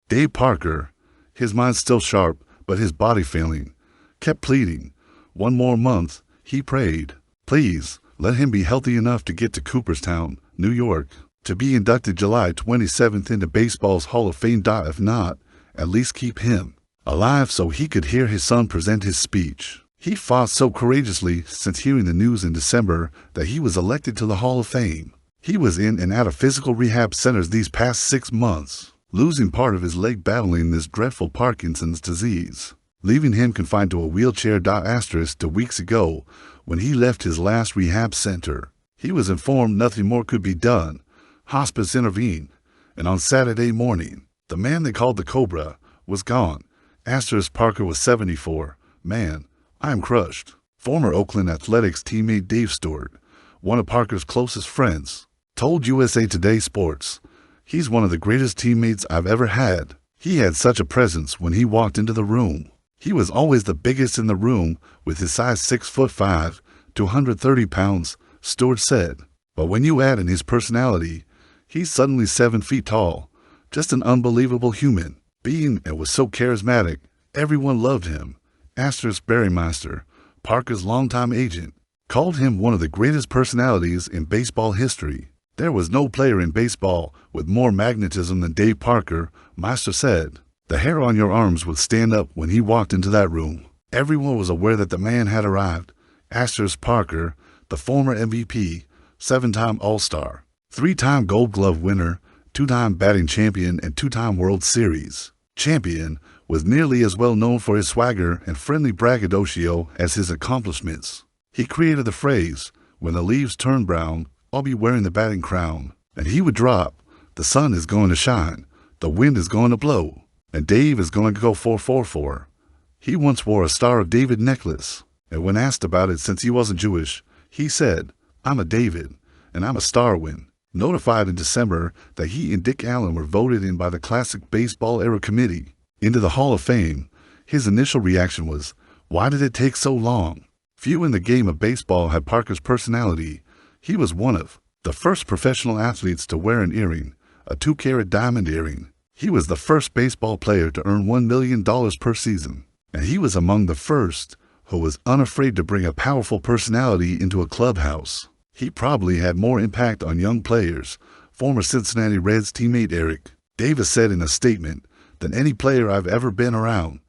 Dave Parker, his mind still sharp but his body failing, kept pleading. One more month, he prayed. Please, let him be healthy enough to get to Cooperstown, New York, to be inducted July 27th into baseball's Hall of Fame. If not, at least keep him alive so he could hear his son present his speech. He fought so courageously since hearing the news in December that he was elected to the Hall of Fame. He was in and out of physical rehab centers these past 6 months, losing part of his leg battling this dreadful Parkinson's disease, leaving him confined to a wheelchair. To weeks ago, when he left his last rehab center, he was informed nothing more could be done. Hospice intervened, and on Saturday morning, the man they called the Cobra was gone. Parker was 74. Man, I am crushed. Former Oakland Athletics teammate Dave Stewart, one of Parker's closest friends, told USA Today Sports, "He's one of the greatest teammates I've ever had. He had such a presence when he walked into the room. He was always the biggest in the room with his size 6'5" to 130 pounds, Stewart said. But when you add in his personality, he's suddenly 7 feet tall. Just an unbelievable human being, and was so charismatic. Everyone loved him." Barry Meister, Parker's longtime agent, called him one of the greatest personalities in baseball history. "There was no player in baseball with more magnetism than Dave Parker," Meister said. "The hair on your arms would stand up when he walked into that room." Everyone was aware that the man had arrived. Parker, the former MVP, 7-time All-Star, 3-time Gold Glove winner, 2-time batting champion, and 2-time World Series champion, was nearly as well known for his swagger and friendly braggadocio as his accomplishments. He created the phrase, "When the leaves turn brown, I'll be wearing the batting crown." And he would drop, "The sun is going to shine, the wind is going to blow, and Dave is going to go 4-4-4. He once wore a Star of David necklace, and when asked about it since he wasn't Jewish, he said, "I'm a David, and I'm a Starwin." Notified in December that he and Dick Allen were voted in by the Classic Baseball Era Committee into the Hall of Fame, his initial reaction was, "Why did it take so long?" Few in the game of baseball had Parker's personality. He was one of the first professional athletes to wear an earring, a 2-carat diamond earring. He was the first baseball player to earn $1 million per season, and he was among the first who was unafraid to bring a powerful personality into a clubhouse. He probably had more impact on young players, former Cincinnati Reds teammate Eric Davis said in a statement, "than any player I've ever been around."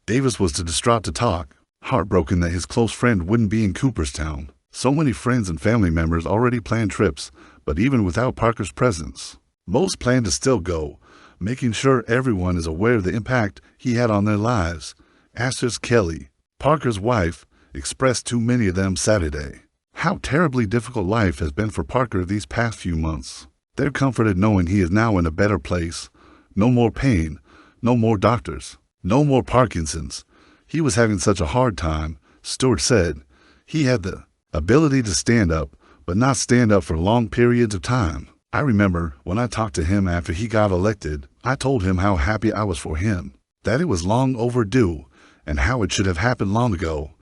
Davis was too distraught to talk, heartbroken that his close friend wouldn't be in Cooperstown. So many friends and family members already planned trips, but even without Parker's presence, most plan to still go, making sure everyone is aware of the impact he had on their lives. Kelly, Parker's wife, expressed to many of them Saturday how terribly difficult life has been for Parker these past few months. They're comforted knowing he is now in a better place. No more pain, no more doctors, no more Parkinson's. He was having such a hard time, Stewart said. He had the ability to stand up, but not stand up for long periods of time. "I remember when I talked to him after he got elected, I told him how happy I was for him, that it was long overdue, and how it should have happened long ago."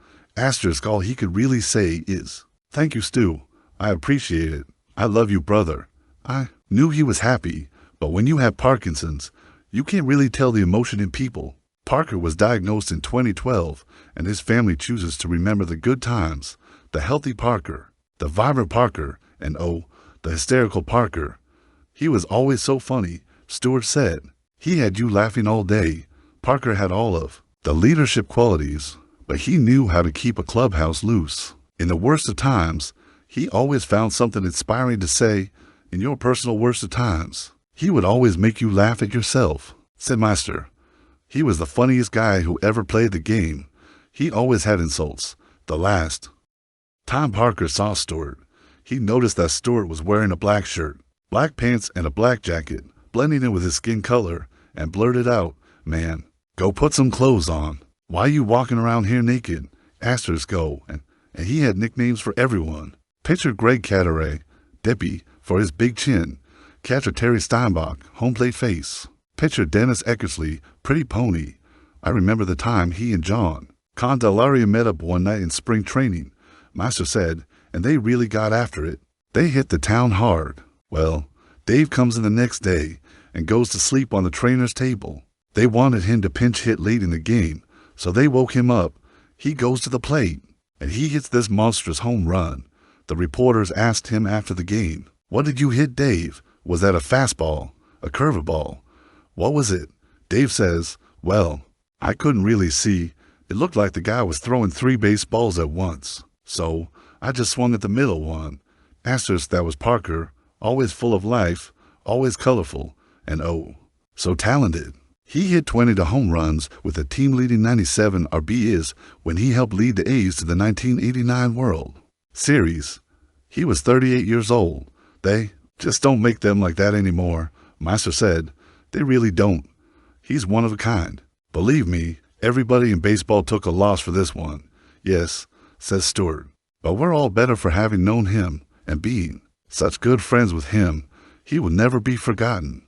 All he could really say is, "Thank you, Stu. I appreciate it. I love you, brother." I knew he was happy, but when you have Parkinson's, you can't really tell the emotion in people. Parker was diagnosed in 2012, and his family chooses to remember the good times, the healthy Parker, the vibrant Parker, and the hysterical Parker. "He was always so funny," Stewart said. "He had you laughing all day." Parker had all of the leadership qualities, but he knew how to keep a clubhouse loose. In the worst of times, he always found something inspiring to say. In your personal worst of times, he would always make you laugh at yourself, said Meister. "He was the funniest guy who ever played the game. He always had insults." The last time Parker saw Stewart, he noticed that Stewart was wearing a black shirt, black pants, and a black jacket, blending in with his skin color, and blurted out, "Man, go put some clothes on. Why you walking around here naked?" And he had nicknames for everyone. Pitcher Greg Cadaret, Dippy, for his big chin. Catcher Terry Steinbach, home plate face. Pitcher Dennis Eckersley, Pretty Pony. I remember the time he and John Candelaria met up one night in spring training, Meister said, and they really got after it. They hit the town hard. Well, Dave comes in the next day, and goes to sleep on the trainer's table. They wanted him to pinch hit late in the game, so they woke him up. He goes to the plate, and he hits this monstrous home run. The reporters asked him after the game, "What did you hit, Dave? Was that a fastball? A curveball? What was it?" Dave says, "Well, I couldn't really see. It looked like the guy was throwing 3 baseballs at once. So I just swung at the middle one." Asterisk, that was Parker, always full of life, always colorful, and oh, so talented. He hit 20 home runs with a team-leading 97 RBIs when he helped lead the A's to the 1989 World Series. He was 38 years old. They just don't make them like that anymore. Meister said, "They really don't. He's one of a kind. Believe me, everybody in baseball took a loss for this one." "Yes," says Stewart, "but we're all better for having known him and being such good friends with him. He will never be forgotten."